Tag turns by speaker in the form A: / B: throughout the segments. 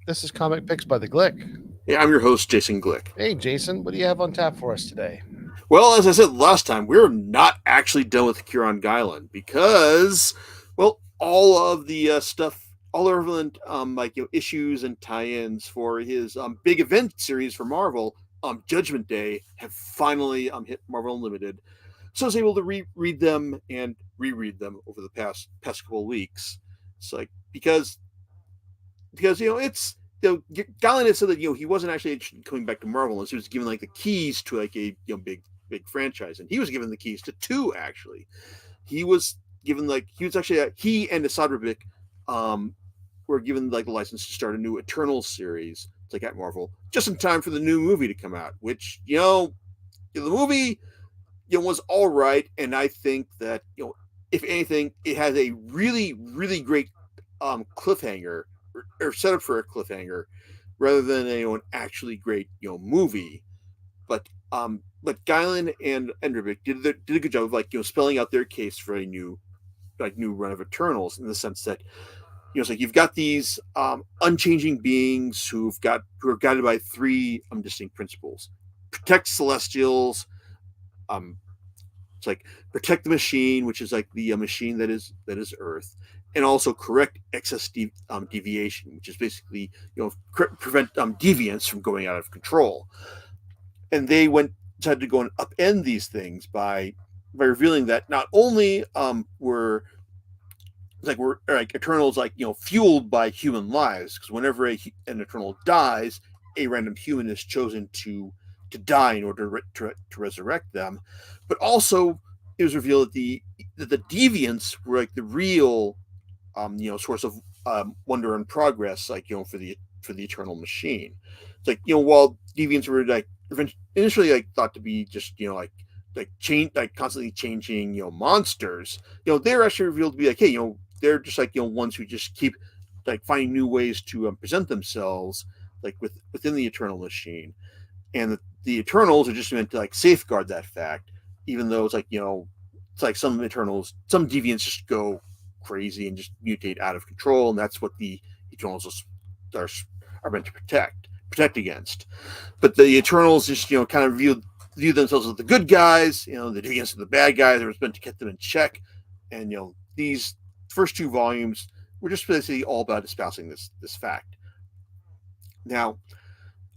A: This is Comic Picks by the Glick.
B: Hey, I'm your host, Jason Glick.
A: Hey, Jason, what do you have on tap for us today?
B: Well, as I said last time, we're not actually done with Kieron Gillen because, well, all of the stuff, all the relevant issues and tie-ins for his big event series for Marvel, Judgment Day, have finally hit Marvel Unlimited. So I was able to read them and reread them over the past couple of weeks. It's like because it's Gillen had said that he wasn't actually coming back to Marvel unless he was given like the keys to like a big franchise, and he was given the keys to two actually. He was given he and Esad Ribic were given like the license to start a new Eternal series like at Marvel just in time for the new movie to come out, which the movie was all right, and I think that if anything it has a really great cliffhanger or set up for a cliffhanger rather than an actually great movie. But Gaiman and Ribic did a good job of spelling out their case for a new run of Eternals, in the sense that it's like you've got these unchanging beings who are guided by three distinct principles: protect Celestials, it's like protect the machine, which is like the machine that is Earth, and also correct excess deviation, which is basically prevent deviance from going out of control. And they decided to go and upend these things by revealing that not only were Eternals fueled by human lives, because whenever an Eternal dies, a random human is chosen to die in order to resurrect them. But also, it was revealed that the deviants were like the real source of wonder and progress, for the Eternal machine. It's like while deviants were initially thought to be just constantly changing monsters, they're actually revealed to be hey, they're just ones who just keep finding new ways to present themselves within the Eternal machine, and the Eternals are just meant to safeguard that fact, even though it's some Eternals, some deviants just go crazy and just mutate out of control, and that's what the Eternals are meant to protect against. But the Eternals just kind of view themselves as the good guys, the deviants are the bad guys. They're meant to get them in check, and these first two volumes were just basically all about espousing this fact. Now,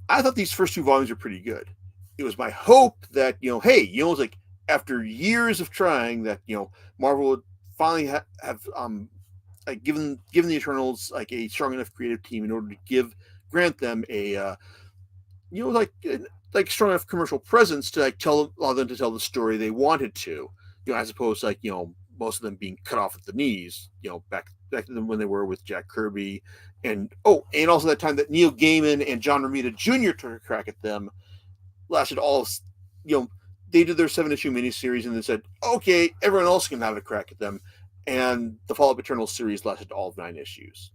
B: I thought these first two volumes were pretty good. It was my hope that it's like after years of trying that Marvel would finally have given the Eternals a strong enough creative team in order to grant them a strong enough commercial presence to allow them to tell the story they wanted to, as opposed to most of them being cut off at the knees, back to them when they were with Jack Kirby, and also that time that Neil Gaiman and John Romita Jr. took a crack at them lasted all they did their 7-issue miniseries and then said, okay, everyone else can have a crack at them. And the Fall of Eternal series lasted all of 9 issues.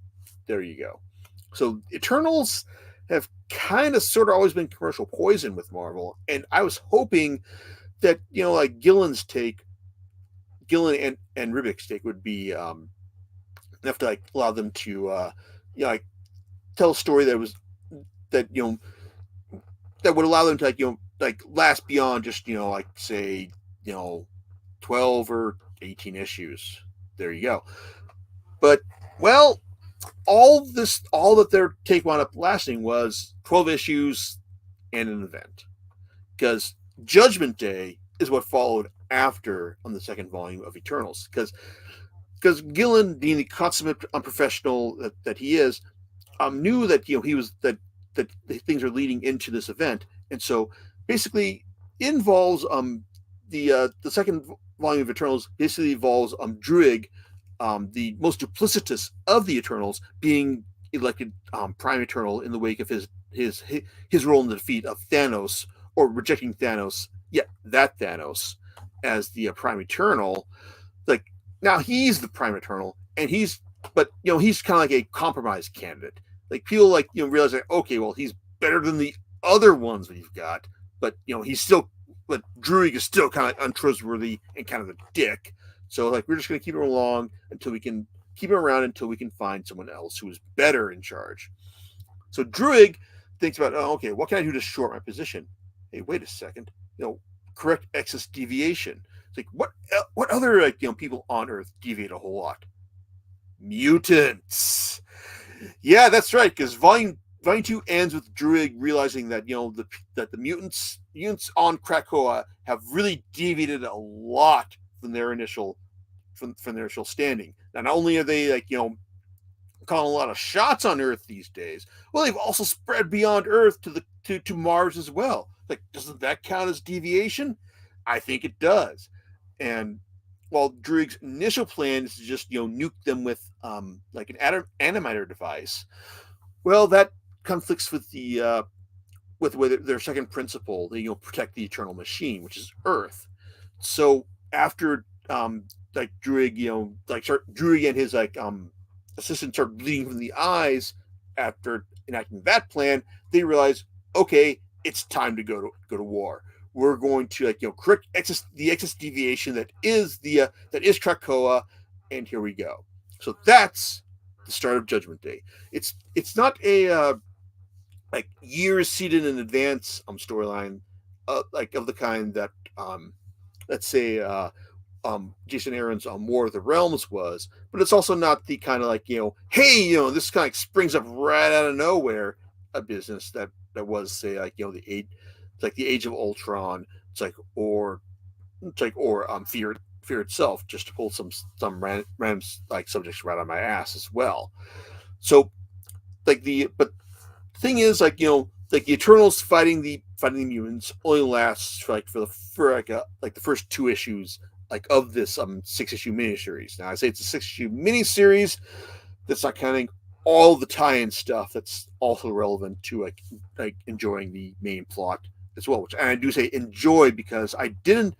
B: There you go. So Eternals have kind of sort of always been commercial poison with Marvel. And I was hoping that, Gillen and Ribic's take would be enough to allow them to tell a story that would allow them to last beyond just say 12 or 18 issues. There you go. But all that their take wound up lasting was 12 issues and an event, because Judgment Day is what followed after on the second volume of Eternals, because Gillen, being the consummate unprofessional that he is, knew that he was that things are leading into this event, and so basically it involves the second volume of Eternals basically involves Druig, the most duplicitous of the Eternals, being elected Prime Eternal in the wake of his role in the defeat of Thanos, or rejecting Thanos. Yeah, that Thanos as the Prime Eternal. Now he's the Prime Eternal, and he's kind of like a compromise candidate. People realize that, okay, well, he's better than the other ones we've got, but Druig is still kind of untrustworthy and kind of a dick. So we're just going to keep him around until we can find someone else who is better in charge. So Druig thinks about, oh, okay, what can I do to short my position? Hey, wait a second. Correct excess deviation. It's like what other people on Earth deviate a whole lot? Mutants. Yeah, that's right. Because Volume 2 ends with Druig realizing that that the mutants on Krakoa have really deviated a lot from their initial standing. Now, not only are they calling a lot of shots on Earth these days, well, they've also spread beyond Earth to Mars as well. Like, doesn't that count as deviation? I think it does. And while Druig's initial plan is to just nuke them with like an animator device, well, that conflicts with their second principle, protect the eternal machine, which is Earth. So after Druig, Druig and his assistants are bleeding from the eyes after enacting that plan, they realize, okay, it's time to go to war. We're going to correct the excess deviation that is Krakoa, and here we go. So that's the start of Judgment Day. It's not a years seeded in advance storyline of the kind that let's say Jason Aaron's War of the Realms was, but it's also not the kind of hey, this kind of springs up right out of nowhere a business that was say the age, the Age of Ultron, or Fear itself, just to pull some random subjects right on my ass as well. So but the thing is the Eternals fighting the mutants only lasts for the first 2 issues of this 6-issue miniseries. Now I say it's a 6-issue miniseries. That's not counting all the tie-in stuff that's also relevant to enjoying the main plot as well. Which, and I do say enjoy, because I did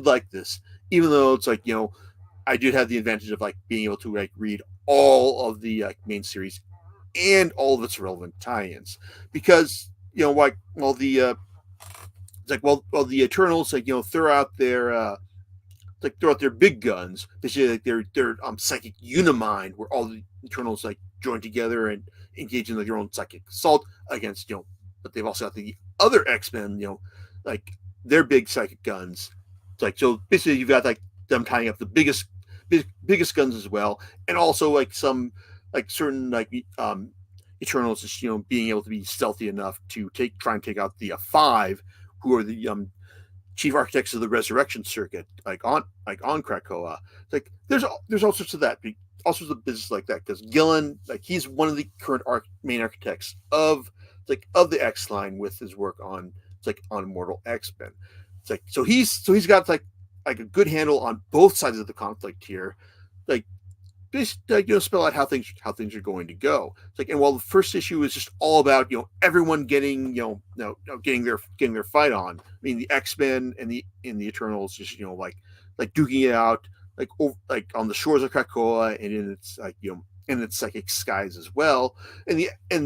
B: like this, even though it's I did have the advantage of being able to read all of the main series and all of its relevant tie-ins, because the Eternals throw out their big guns. They say their psychic unimind, where all the Eternals join together and engage in their own psychic assault against but they've also got the other X-Men, their big psychic guns. It's so basically you've got them tying up the biggest guns as well, and also some certain Eternals just being able to be stealthy enough to try and take out the 5, who are the chief architects of the resurrection circuit, on Krakoa. There's all sorts of that, all sorts of business like that, because Gillen, he's one of the current main architects of the X line with his work on Immortal X-Men. So he's got a good handle on both sides of the conflict here. Spell out how things are going to go. And while the first issue is just all about everyone getting getting their fight on. I mean, the X-Men and the Eternals just duking it out on the shores of Krakoa and in its in its psychic skies as well. And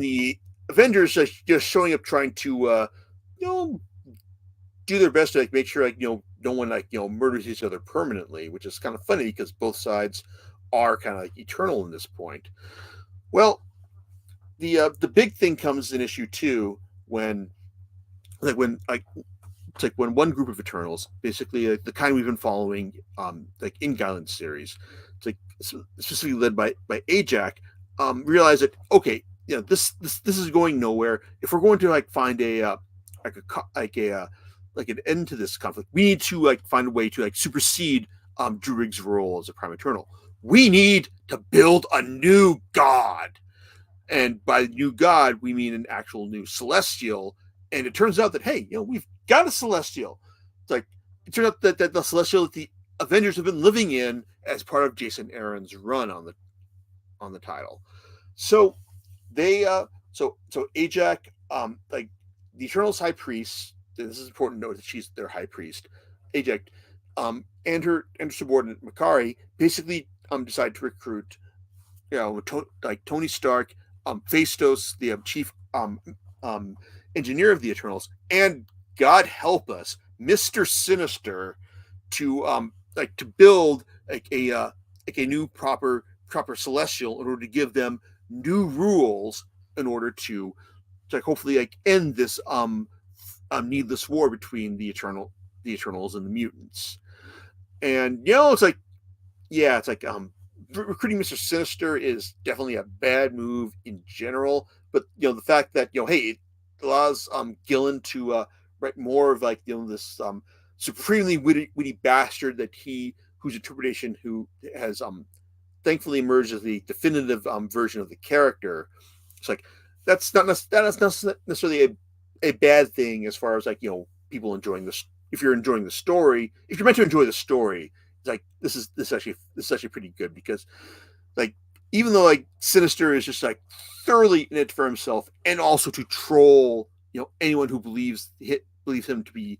B: the Avengers just showing up trying to do their best to make sure no one murders each other permanently, which is kind of funny because both sides are kind of eternal in this point. Well, the big thing comes in issue 2 when when one group of Eternals, basically the kind we've been following in Gailen's series, specifically led by A.X.E, realize that okay, this is going nowhere. If we're going to find an end to this conflict, we need to find a way to supersede Druig's role as a Prime Eternal. We need to build a new god. And by new god, we mean an actual new celestial. And it turns out that, hey, we've got a celestial. It turns out that the celestial that the Avengers have been living in as part of Jason Aaron's run on the title. So they so A.X.E, the Eternals high priest, this is important to note that she's their high priest, A.X.E, and her subordinate Makari basically decide to recruit, Tony Stark, Phastos, the chief engineer of the Eternals, and God help us, Mr. Sinister, to build a new proper celestial in order to give them new rules in order to like hopefully like end this needless war between the Eternals and the mutants. And it's like, yeah, it's like recruiting Mr. Sinister is definitely a bad move in general, but the fact that hey, it allows Gillen to write more of like this supremely witty bastard that whose interpretation who has thankfully emerged as the definitive version of the character. It's like that's not necessarily a bad thing as far as like people enjoying this. If you're enjoying the story, if you're meant to enjoy the story, it's like this is actually pretty good, because like even though like Sinister is just like thoroughly in it for himself and also to troll anyone who believes him to be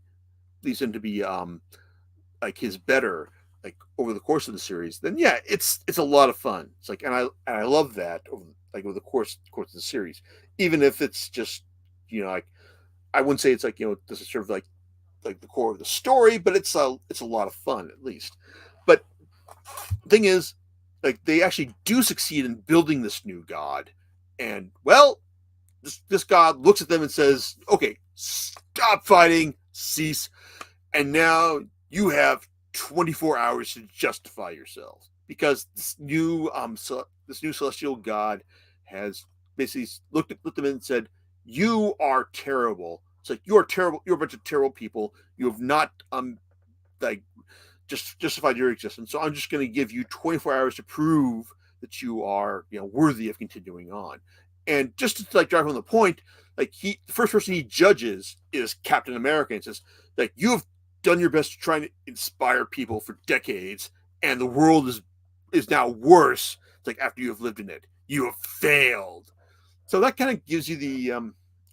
B: like his better, like over the course of the series, then yeah, it's a lot of fun. It's like, and I love that over the course of the series, even if it's just like I wouldn't say it's like this is sort of like the core of the story, but it's a lot of fun at least. But the thing is, like they actually do succeed in building this new god, and well, this god looks at them and says, "Okay, stop fighting, cease, and now you have 24 hours to justify yourselves," because this new celestial god has basically looked at them and said, "You are terrible. It's like you're terrible. You're a bunch of terrible people. You have not like just justified your existence. So I'm just going to give you 24 hours to prove that you are worthy of continuing on." And just to like drive home the point, like the first person he judges is Captain America, and says like, "You have done your best to try to inspire people for decades, and the world is now worse. It's like after you have lived in it, you have failed." So that kind of gives you the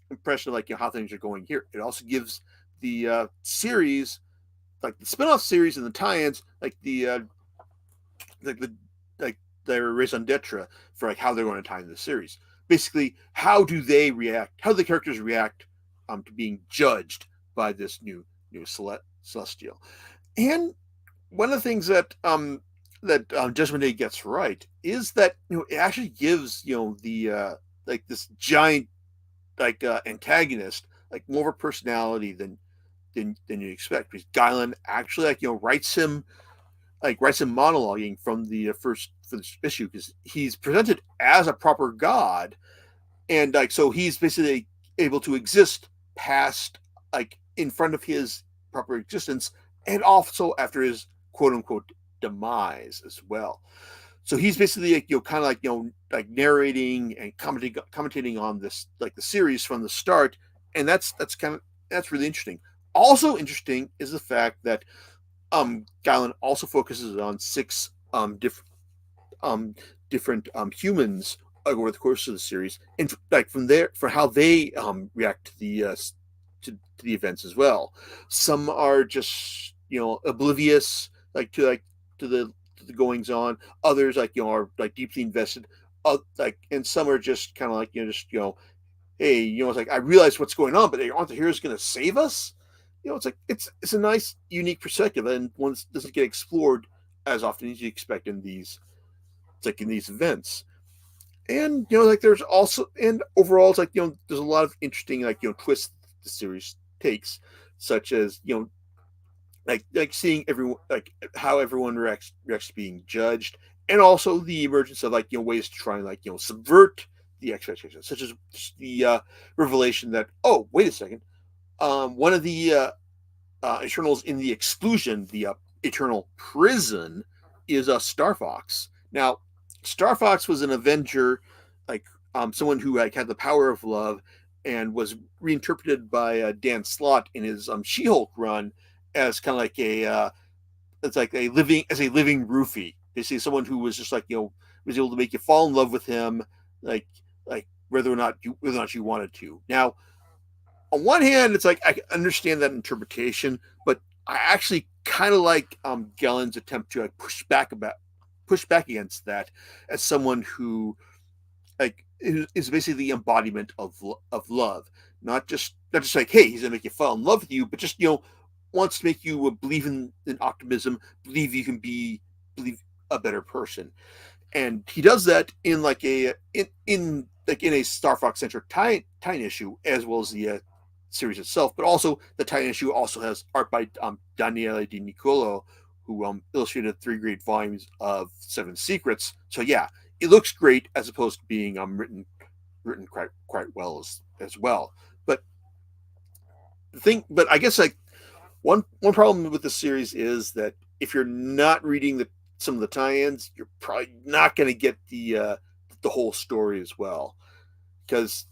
B: impression of like how things are going here. It also gives the series, like the spin-off series and the tie-ins, like the raison d'etre for like how they're going to tie in the series. Basically, how do they react? How do the characters react to being judged by this new celestial? And one of the things that Judgment Day gets right is that it actually gives the like this giant like antagonist like more of a personality than you expect, because Gailen actually like writes him monologuing from the first issue, because he's presented as a proper god, and like so he's basically able to exist past like in front of his proper existence, and also after his quote unquote demise as well. So he's basically like, kind of like like narrating and commentating on this like the series from the start, and that's really interesting. Also interesting is the fact that Gailen also focuses on 6 different humans over the course of the series, and like from there for how they react to the events as well. Some are just oblivious to the goings on. Others are like deeply invested. And some are just kind of like hey, it's like I realize what's going on, but aren't the heroes going to save us? It's like it's a nice unique perspective, and one that doesn't get explored as often as you expect in these events. And like there's also, and overall it's like there's a lot of interesting like twists the series takes, such as like seeing everyone like how everyone reacts to being judged, and also the emergence of like ways to try and like subvert the expectations, such as the revelation that, oh, wait a second, one of the Eternals in the exclusion, the Eternal prison, is Star Fox. Now, Star Fox was an Avenger, like someone who like had the power of love, and was reinterpreted by Dan Slott in his She-Hulk run as kind of like it's like a living roofie. Basically, someone who was just like was able to make you fall in love with him, like whether or not you wanted to. Now, on one hand, it's like I can understand that interpretation, but I actually kind of like Gellen's attempt to like push back against that, as someone who like is basically the embodiment of love, not just like, hey, he's gonna make you fall in love with you, but just wants to make you believe in optimism, believe you can believe a better person. and he does that in like in a Star Fox centric tie issue, as well as the series itself. But also the tie issue also has art by Daniele Di Niccolo, who illustrated 3 great volumes of Seven Secrets. So yeah, it looks great as opposed to being written quite well as well. But but I guess like one problem with the series is that if you're not reading some of the tie-ins, you're probably not going to get the whole story as well, because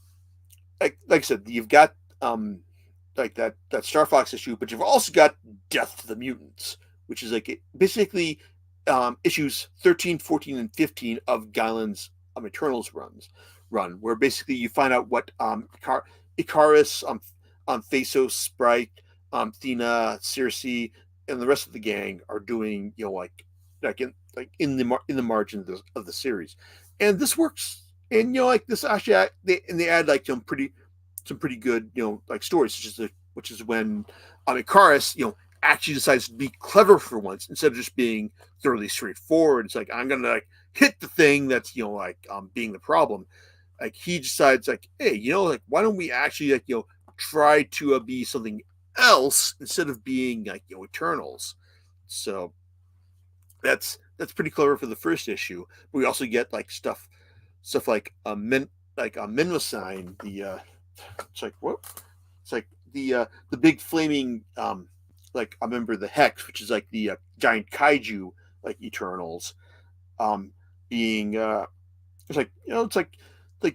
B: like I said, you've got like that Star Fox issue, but you've also got Death to the Mutants, which is like basically issues 13, 14, and 15 of Gailen's Eternals run, where basically you find out what Icarus, Phasos, Sprite, Thena, Circe, and the rest of the gang are doing, in the margin of the series, and this works. And like this actually, they add like some pretty good like stories, which is when Icarus actually decides to be clever for once instead of just being thoroughly straightforward. It's like, I'm gonna like hit the thing that's being the problem. Like he decides like, hey, like why don't we actually like try to be something else instead of being like Eternals. So that's pretty clever for the first issue. But we also get like stuff like Minmosine, the it's like what? It's like the big flaming like I remember the Hex, which is like the giant kaiju like Eternals, being it's like it's like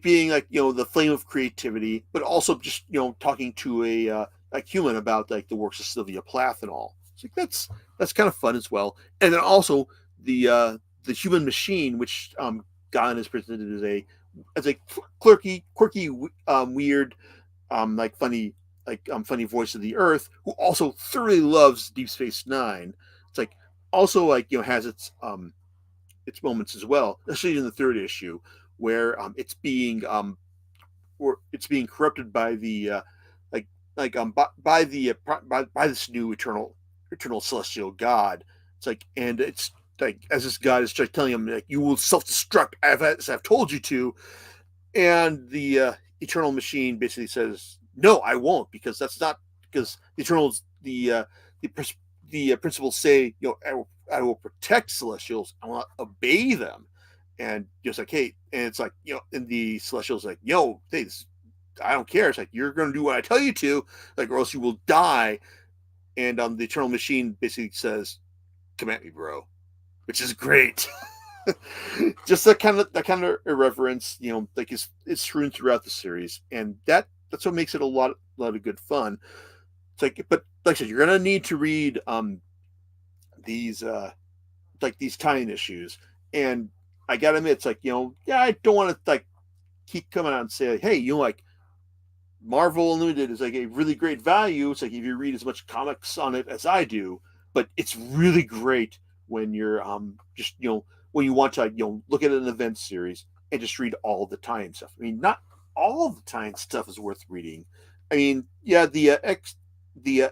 B: being like the flame of creativity, but also just talking to a like human about like the works of Sylvia Plath and all. It's like that's kind of fun as well. And then also the human machine, which Gailen is presented as a quirky, weird, like funny voice of the Earth, who also thoroughly loves Deep Space Nine. It's like also like has its moments as well, especially in the third issue, where it's being corrupted by the by this new eternal celestial god. It's like, and it's like as this god is like telling him like, you will self-destruct as I've told you to, and the eternal machine basically says, no, I won't, because that's not, because the Eternals, the principles say, I will protect Celestials, I will not obey them, and just like, hey, and it's like, and the Celestials like, hey, I don't care. It's like, you're going to do what I tell you to, like, or else you will die. And the Eternal Machine basically says, "Come at me, bro," which is great. Just that kind of irreverence, like is strewn throughout the series, and that's what makes it a lot of good fun. It's like, but like I said, you're gonna need to read these like these tie-in issues, and I gotta admit, it's like, I don't want to like keep coming out and say, hey, like Marvel Unlimited is like a really great value. It's like if you read as much comics on it as I do, but it's really great when you're just when you want to look at an event series and just read all the tie-in stuff. I mean, not all of the tie-in stuff is worth reading. I mean, yeah, the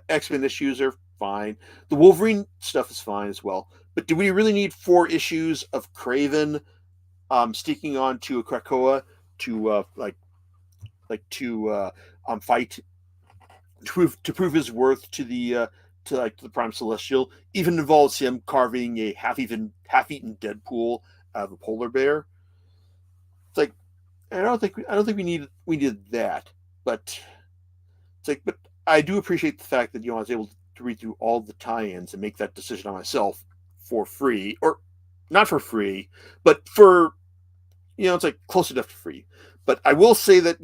B: X-Men issues are fine. The Wolverine stuff is fine as well. But do we really need 4 issues of Kraven sneaking on to a Krakoa to fight to prove his worth to the Prime Celestial? Even involves him carving a half-eaten Deadpool out of a polar bear. It's like, I don't think we needed that, but it's like, but I do appreciate the fact that I was able to read through all the tie-ins and make that decision on myself for free, or not for free, but for it's like close enough to free. But I will say that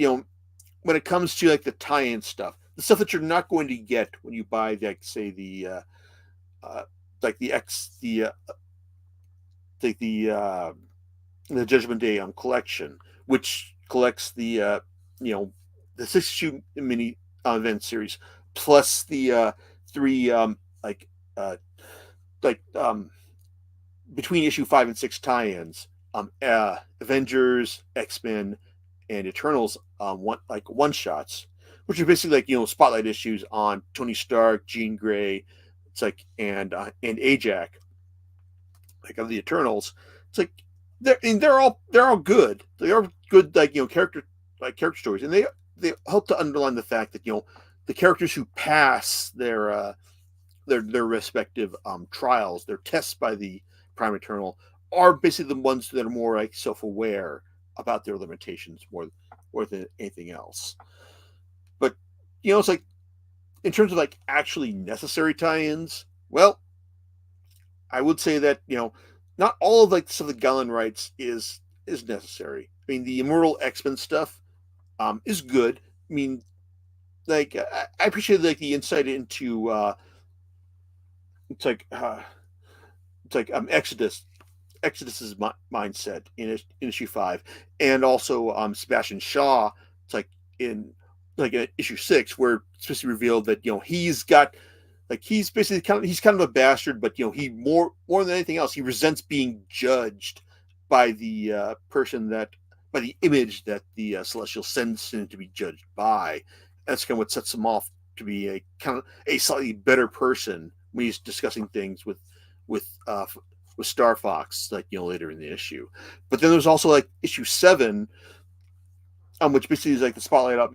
B: when it comes to like the tie-in stuff, the stuff that you're not going to get when you buy like say the Judgment Day collection, which collects the the 6-issue mini event series plus the 3 between issue 5 and 6 tie-ins, Avengers, X-Men, and Eternals one shots, which are basically like spotlight issues on Tony Stark, Jean Grey, it's like and Ajax, like of the Eternals. It's like they're all good. They are good, character stories, and they help to underline the fact that the characters who pass their respective trials, their tests by the Prime Eternal, are basically the ones that are more like self-aware about their limitations more than anything else. But it's like in terms of like actually necessary tie-ins, well, I would say that not all of like the stuff that Gillen writes is necessary. I mean, the Immortal X-Men stuff is good. I mean, like I appreciate like the insight into it's like Exodus's mindset in issue 5, and also Sebastian Shaw. It's like in issue 6, where it's basically revealed that he's basically he's kind of a bastard, but he more than anything else, he resents being judged by the by the image that the Celestial sends him to be judged by. That's kind of what sets him off to be a kind of a slightly better person when he's discussing things with Star Fox, like later in the issue. But then there's also like issue 7, which basically is like the spotlight up,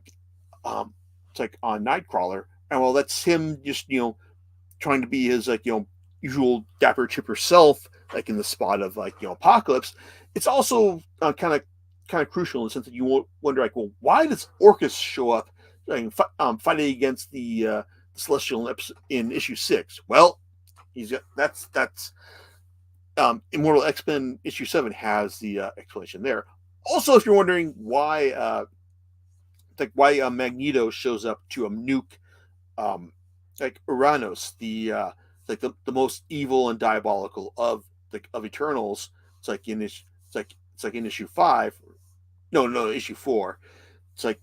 B: it's like on Nightcrawler, and well, that's him just trying to be his usual dapper chipper self, like in the spot of Apocalypse. It's also kind of crucial in the sense that you wonder like, well, why does Orcus show up fighting against the Celestial in issue 6? Well, he's got that's Immortal X-Men issue 7 has the explanation there. Also, if you're wondering why Magneto shows up to nuke like Uranos, the most evil and diabolical of Eternals, it's like in issue 5, no, issue 4. It's like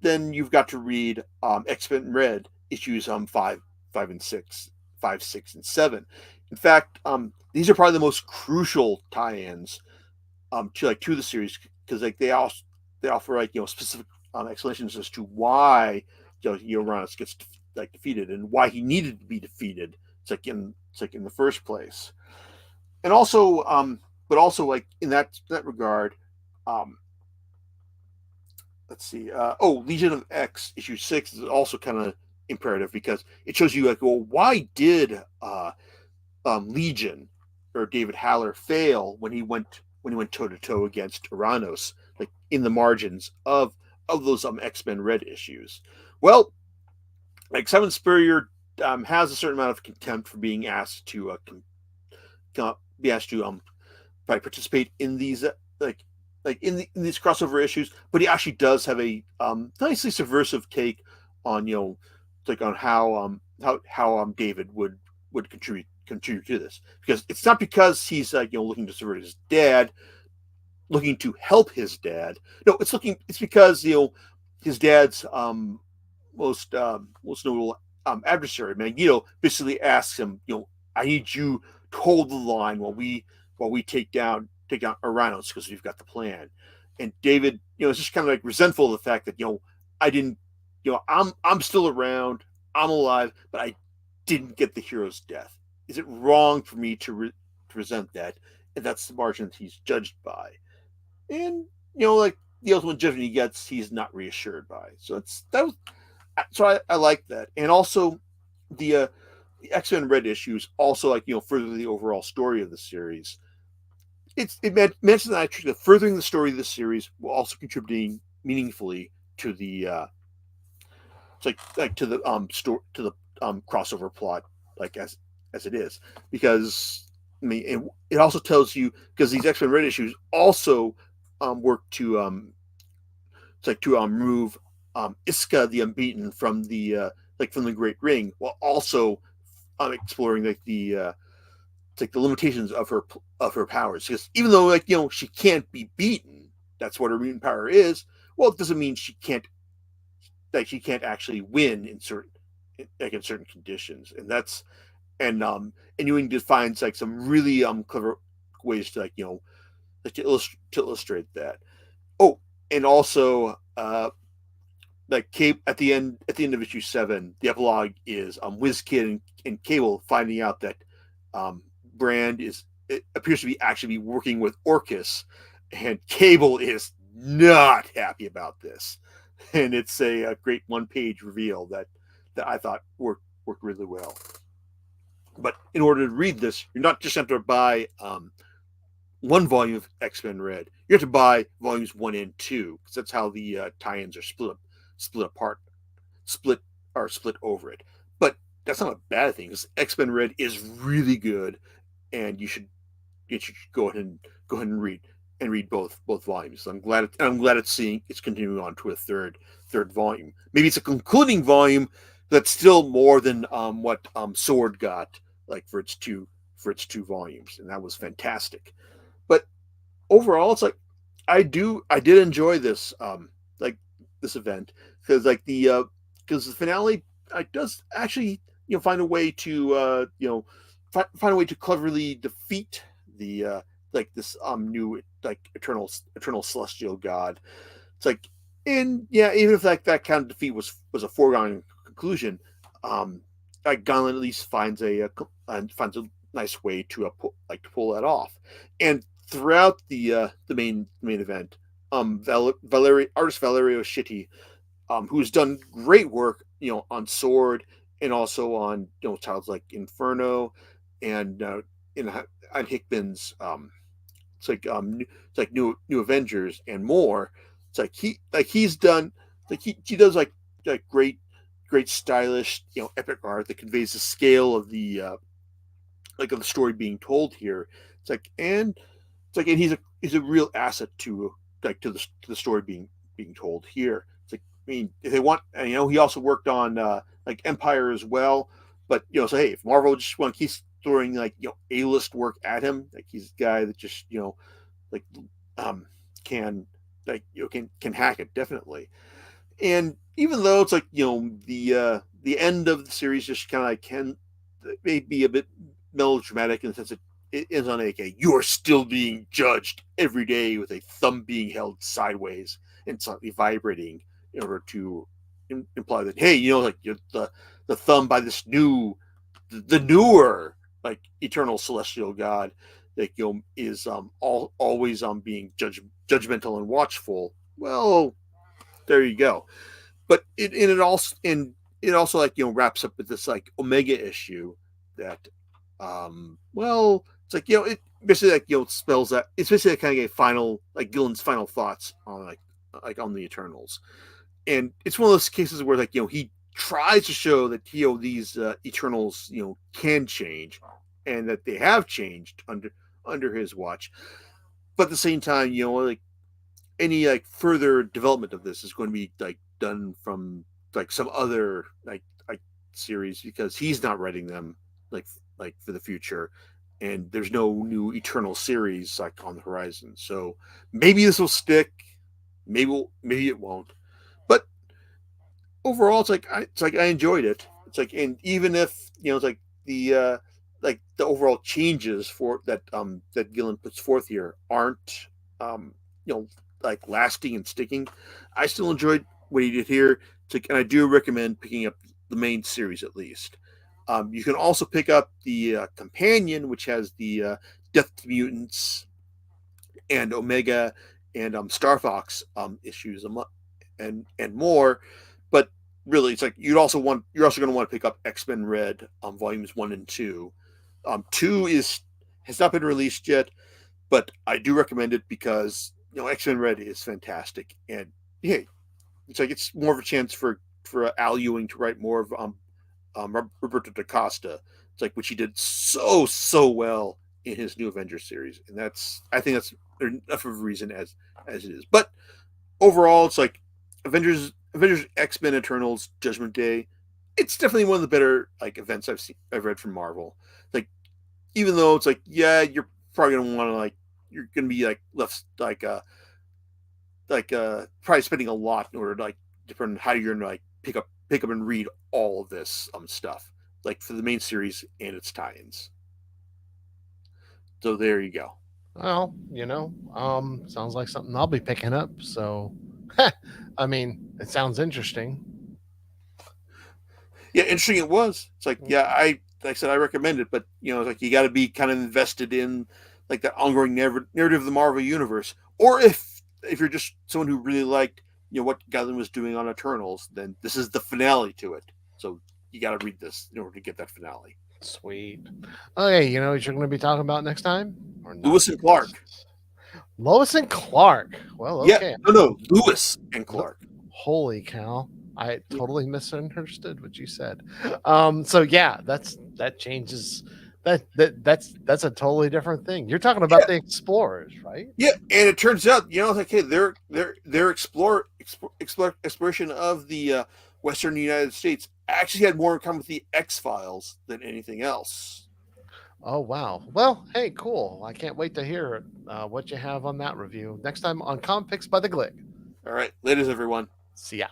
B: then you've got to read X-Men Red issues 5, 6, and 7. In fact, these are probably the most crucial tie-ins to the series, because they offer specific explanations as to why Uranus gets defeated and why he needed to be defeated. It's like in the first place, and also but also like in that regard, let's see. Legion of X issue 6 is also kind of imperative, because it shows you like, well, why did Legion or David Haller fail when he went toe to toe against Uranos, like in the margins of those X-Men Red issues? Well, like Simon Spurrier has a certain amount of contempt for being asked to participate in these in these crossover issues, but he actually does have a nicely subversive take on on how David would contribute to this, because it's not because he's looking to subvert his dad, looking to help his dad. No, it's because his dad's most notable adversary, Magneto, basically asks him, I need you to hold the line while we take down Uranos, because we've got the plan. And David, is just kind of like resentful of the fact that I didn't, I'm still around, I'm alive, but I didn't get the hero's death. Is it wrong for me to resent that? And that's the margin that he's judged by. And like the ultimate judgment he gets, he's not reassured by. So I like that. And also the X-Men Red issues also further the overall story of the series. It mentions that actually furthering the story of the series while also contributing meaningfully to the to the crossover plot, like as it is, because I mean it also tells you, because these X-Men Red issues also work to remove Iska the Unbeaten from the from the Great Ring, while also exploring the limitations of her powers. Because even though she can't be beaten, that's what her mutant power is. Well, it doesn't mean she can't actually win in certain conditions, and that's and Ewing defines some really clever ways to to illustrate that. Oh, and also Cape at the end of issue 7, the epilogue is WizKid and Cable finding out that Brand is it appears to be actually working with Orcus, and Cable is not happy about this. And it's a great one-page reveal that I thought worked really well. But in order to read this, you're not just have to buy one volume of X-Men Red. You have to buy volumes 1 and 2 because that's how the tie-ins are split apart, split over it. But that's not a bad thing because X-Men Red is really good, and you should go ahead and read both volumes. So I'm glad it's continuing on to a third volume. Maybe it's a concluding volume that's still more than what Sword got like for its two volumes, and that was fantastic. But overall, it's like I did enjoy this like this event because because the finale does actually find a way to find a way to cleverly defeat the this new eternal celestial god. It's like, and yeah, even if that kind of defeat was a foregone conclusion, Gaiman at least finds a nice way to pull that off. And throughout the main event, artist Valerio Shitti, who's done great work, on Sword and also on titles like Inferno and on Hickman's it's like New Avengers and more. It's like he's done he does great stylish epic art that conveys the scale of the of the story being told here. And he's a real asset to to the story being told here. I mean, if they want, he also worked on Empire as well. But so hey, if Marvel just want to keep throwing A-list work at him, he's a guy that just can can hack it definitely. And even though it's the end of the series just kind of can may be a bit melodramatic in the sense that it ends on you are still being judged every day with a thumb being held sideways and slightly vibrating in order to imply that hey, the thumb by this the newer eternal celestial god that is always being judgmental and watchful. Well, there you go. But it also wraps up with this Omega issue that well, it's it basically spells that it's basically kind of a final Gillen's final thoughts on on the Eternals. And it's one of those cases where he tries to show that these Eternals can change and that they have changed under his watch. But at the same time, any further development of this is going to be done from some other series because he's not writing them for the future, and there's no new Eternal series on the horizon. So maybe this will stick, maybe it won't. But overall, it's I enjoyed it. And even if the overall changes for that that Gillen puts forth here aren't lasting and sticking, I still enjoyed what he did here. And I do recommend picking up the main series at least. You can also pick up the companion, which has the Death to Mutants and Omega and Star Fox issues and more. But really, it's you're also going to want to pick up X-Men Red volumes 1 and 2. 2 has not been released yet, but I do recommend it because X-Men Red is fantastic, and hey, it's more of a chance for Al Ewing to write more of Roberto da Costa. It's which he did so well in his New Avengers series, and I think that's enough of a reason as it is. But overall, it's Avengers X-Men Eternals Judgment Day. It's definitely one of the better events I've read from Marvel. Even though it's yeah, you're probably gonna want to you're gonna be left probably spending a lot in order to depending on how you're gonna pick up and read all of this stuff for the main series and its tie-ins. So there you go.
A: Well, sounds like something I'll be picking up. So, I mean, it sounds interesting.
B: Yeah, interesting it was. It's yeah, like I said, I recommend it, but like you got to be kind of invested in like that ongoing narrative of the Marvel universe, or if you're just someone who really liked what Gillen was doing on Eternals, then this is the finale to it. So you got to read this in order to get that finale.
A: Sweet. Okay, you know what you're going to be talking about next time, or not?
B: Lewis and Clark.
A: Lois and Clark. Well,
B: Yeah,
A: okay.
B: no, Lewis and Clark.
A: Holy cow! I totally misunderstood what you said. So yeah, that changes. That's a totally different thing. You're talking about the explorers, right?
B: Yeah, and it turns out, okay, their exploration of the Western United States actually had more in common with the X-Files than anything else.
A: Oh wow! Well, hey, cool. I can't wait to hear what you have on that review next time on Comic Picks by the Glick.
B: All right, ladies, everyone.
A: See ya.